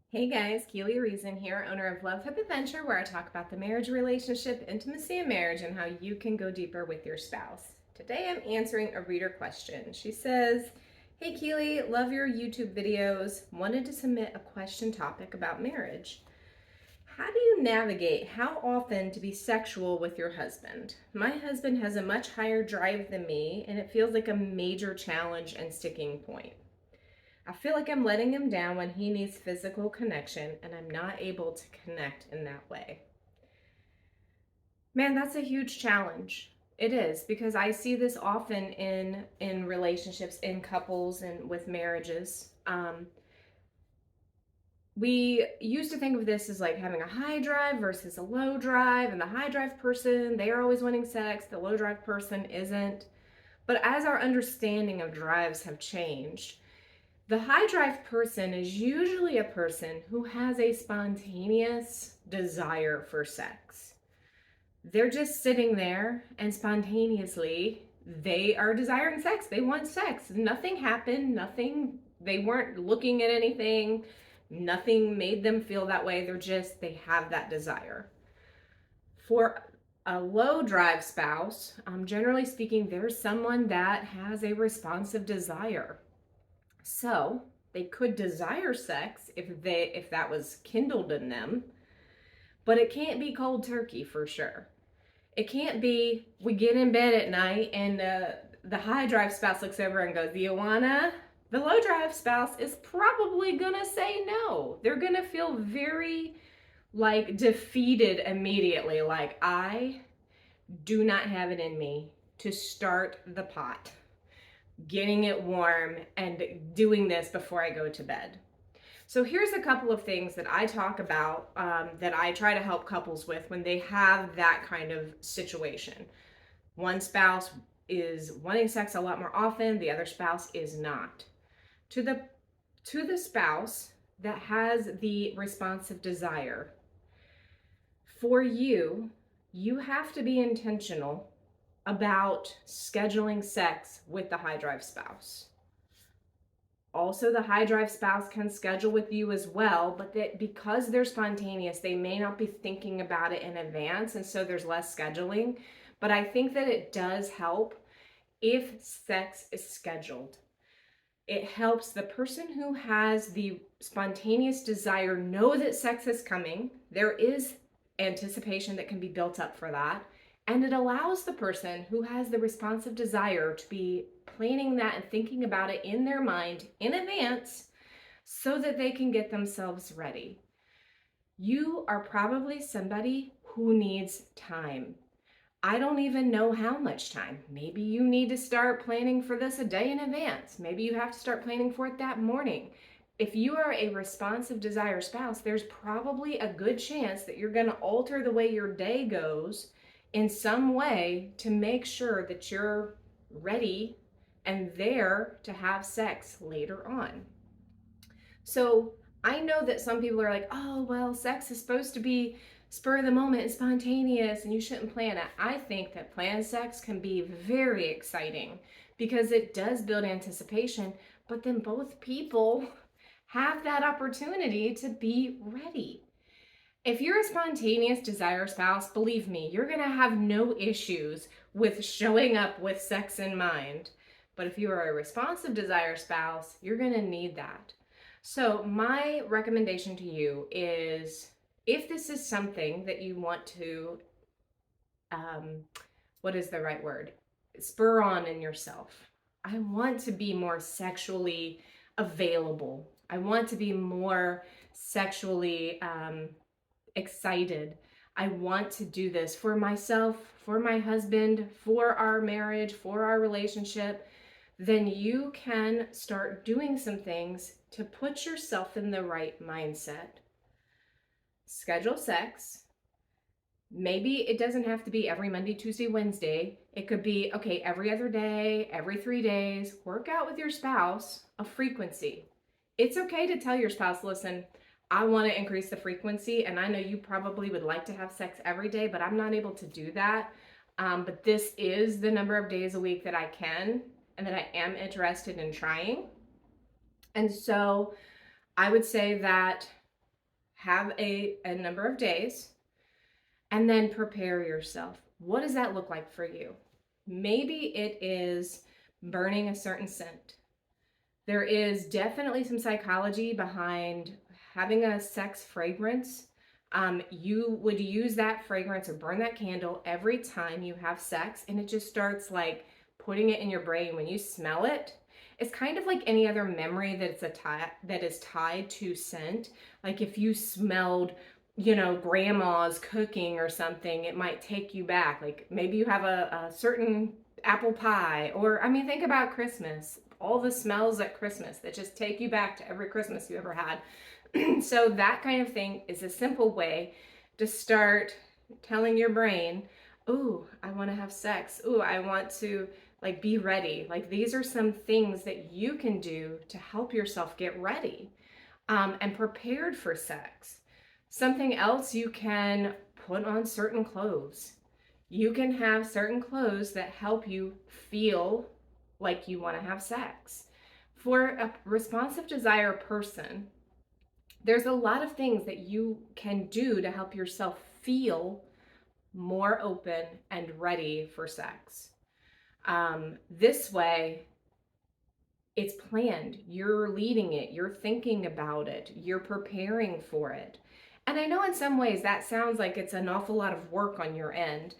Hey guys, Keely Reason here, owner of Love Hip Adventure, where I talk about the marriage relationship, intimacy of marriage, and how you can go deeper with your spouse. Today I'm answering a reader question. She says, Hey Keely, love your YouTube videos. Wanted to submit a question topic about marriage. How do you navigate how often to be sexual with your husband? My husband has a much higher drive than me, and it feels like a major challenge and sticking point. I feel like I'm letting him down when he needs physical connection and I'm not able to connect in that way. Man, that's a huge challenge. It is because I see this often in relationships, in couples, and with marriages. We used to think of this as like having a high drive versus a low drive, and the high drive person, they are always wanting sex, the low drive person isn't. But as our understanding of drives have changed, the high drive person is usually a person who has a spontaneous desire for sex. They're just sitting there and spontaneously they are desiring sex. They want sex. Nothing happened, they weren't looking at anything, nothing made them feel that way. They have that desire. For a low drive spouse, generally speaking, there's someone that has a responsive desire. So they could desire sex if that was kindled in them, but it can't be cold turkey for sure. It can't be we get in bed at night and the high drive spouse looks over and goes, "Do you wanna?" The low drive spouse is probably gonna say no. They're gonna feel very like defeated immediately, like I do not have it in me to start the pot, getting it warm, and doing this before I go to bed. So here's a couple of things that I talk about that I try to help couples with when they have that kind of situation. One spouse is wanting sex a lot more often, the other spouse is not. To the spouse that has the responsive desire, for you, you have to be intentional about scheduling sex with the high drive spouse. Also, the high drive spouse can schedule with you as well, but that because they're spontaneous, they may not be thinking about it in advance, and so there's less scheduling. But I think that it does help if sex is scheduled. It helps the person who has the spontaneous desire know that sex is coming. There is anticipation that can be built up for that. And it allows the person who has the responsive desire to be planning that and thinking about it in their mind in advance so that they can get themselves ready. You are probably somebody who needs time. I don't even know how much time. Maybe you need to start planning for this a day in advance. Maybe you have to start planning for it that morning. If you are a responsive desire spouse, there's probably a good chance that you're going to alter the way your day goes in some way to make sure that you're ready and there to have sex later on. So I know that some people are like, oh, well, sex is supposed to be spur of the moment and spontaneous and you shouldn't plan it. I think that planned sex can be very exciting because it does build anticipation, but then both people have that opportunity to be ready. If you're a spontaneous desire spouse, believe me, you're going to have no issues with showing up with sex in mind. But if you are a responsive desire spouse, you're going to need that. So my recommendation to you is if this is something that you want to, what is the right word? Spur on in yourself. I want to be more sexually available. I want to be more sexually excited. I want to do this for myself, for my husband, for our marriage, for our relationship. Then you can start doing some things to put yourself in the right mindset. Schedule sex. Maybe it doesn't have to be every Monday, Tuesday, Wednesday. It could be, okay, every other day, every 3 days. Work out with your spouse a frequency. It's okay to tell your spouse, listen, I want to increase the frequency, and I know you probably would like to have sex every day, but I'm not able to do that. But this is the number of days a week that I can and that I am interested in trying. And so I would say that have a number of days, and then prepare yourself. What does that look like for you? Maybe it is burning a certain scent. There is definitely some psychology behind having a sex fragrance. You would use that fragrance or burn that candle every time you have sex, and it just starts like putting it in your brain when you smell it. It's kind of like any other memory that is tied to scent. Like if you smelled, grandma's cooking or something, it might take you back. Like maybe you have a certain apple pie, or I mean, think about Christmas, all the smells at Christmas that just take you back to every Christmas you ever had. So that kind of thing is a simple way to start telling your brain, "Ooh, I want to have sex. Ooh, I want to like be ready." Like these are some things that you can do to help yourself get ready and prepared for sex. Something else, you can put on certain clothes. You can have certain clothes that help you feel like you want to have sex. For a responsive desire person, there's a lot of things that you can do to help yourself feel more open and ready for sex. This way, it's planned. You're leading it. You're thinking about it. You're preparing for it. And I know in some ways that sounds like it's an awful lot of work on your end.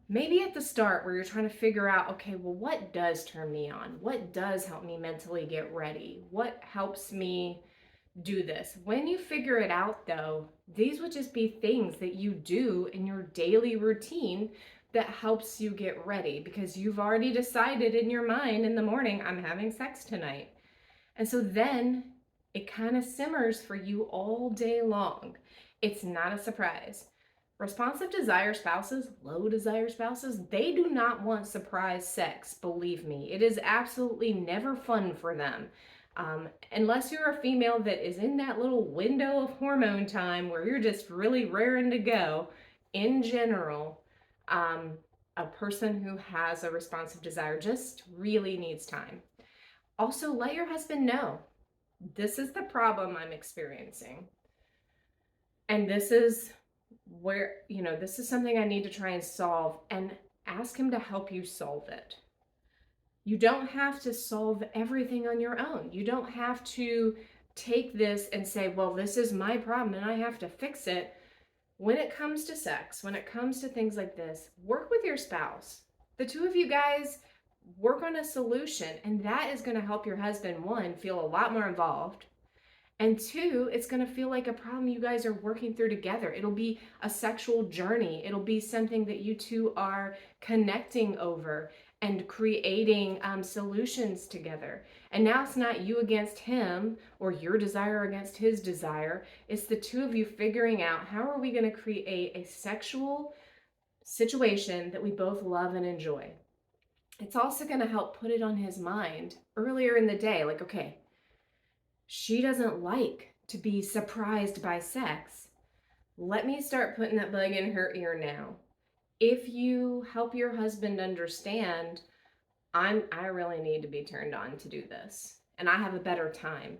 Maybe at the start where you're trying to figure out, okay, well, what does turn me on? What does help me mentally get ready? What helps me do this? When you figure it out, though, these would just be things that you do in your daily routine that helps you get ready because you've already decided in your mind in the morning, I'm having sex tonight. And so then it kind of simmers for you all day long. It's not a surprise. Responsive desire spouses, low desire spouses, they do not want surprise sex, believe me. It is absolutely never fun for them. Unless you're a female that is in that little window of hormone time where you're just really raring to go, in general, a person who has a responsive desire just really needs time. Also, let your husband know, this is the problem I'm experiencing. And this is where, this is something I need to try and solve, and ask him to help you solve it. You don't have to solve everything on your own. You don't have to take this and say, well, this is my problem and I have to fix it. When it comes to sex, when it comes to things like this, work with your spouse. The two of you guys work on a solution, and that is going to help your husband, one, feel a lot more involved. And two, it's going to feel like a problem you guys are working through together. It'll be a sexual journey. It'll be something that you two are connecting over and creating solutions together. And now it's not you against him or your desire against his desire. It's the two of you figuring out, how are we going to create a sexual situation that we both love and enjoy. It's also going to help put it on his mind earlier in the day. Like, okay, she doesn't like to be surprised by sex. Let me start putting that bug in her ear now. If you help your husband understand, I really need to be turned on to do this, and I have a better time,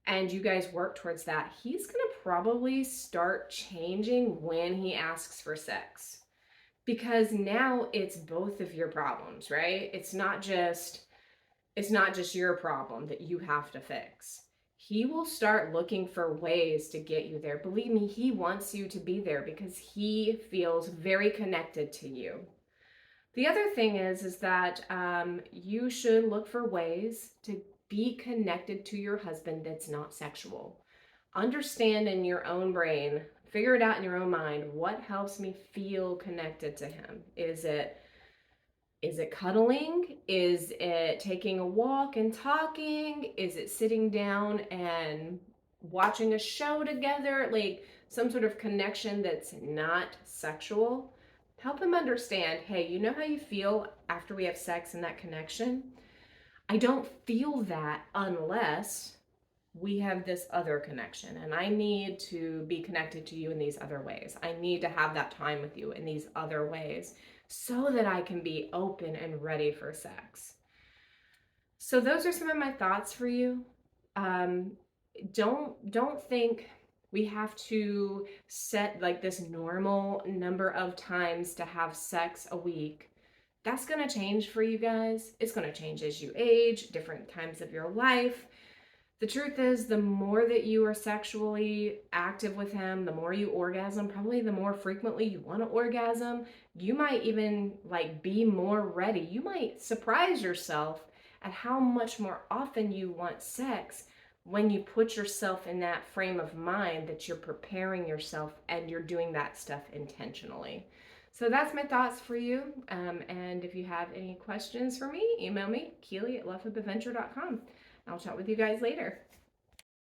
and you guys work towards that, he's going to probably start changing when he asks for sex. Because now it's both of your problems, right? It's not just your problem that you have to fix. He will start looking for ways to get you there. Believe me, he wants you to be there because he feels very connected to you. The other thing is that you should look for ways to be connected to your husband that's not sexual. Understand in your own brain, figure it out in your own mind, what helps me feel connected to him? Is it cuddling? Is it taking a walk and talking? Is it sitting down and watching a show together? Like some sort of connection that's not sexual. Help him understand, hey, you know how you feel after we have sex and that connection? I don't feel that unless we have this other connection, and I need to be connected to you in these other ways. I need to have that time with you in these other ways so that I can be open and ready for sex. So those are some of my thoughts for you. Don't think We have to set like this normal number of times to have sex a week. That's going to change for you guys. It's going to change as you age, different times of your life. The truth is, the more that you are sexually active with him, the more you orgasm, probably the more frequently you want to orgasm. You might even like be more ready. You might surprise yourself at how much more often you want sex when you put yourself in that frame of mind that you're preparing yourself and you're doing that stuff intentionally. So that's my thoughts for you. And if you have any questions for me, email me, Keely at lovehoopadventure.com. I'll chat with you guys later.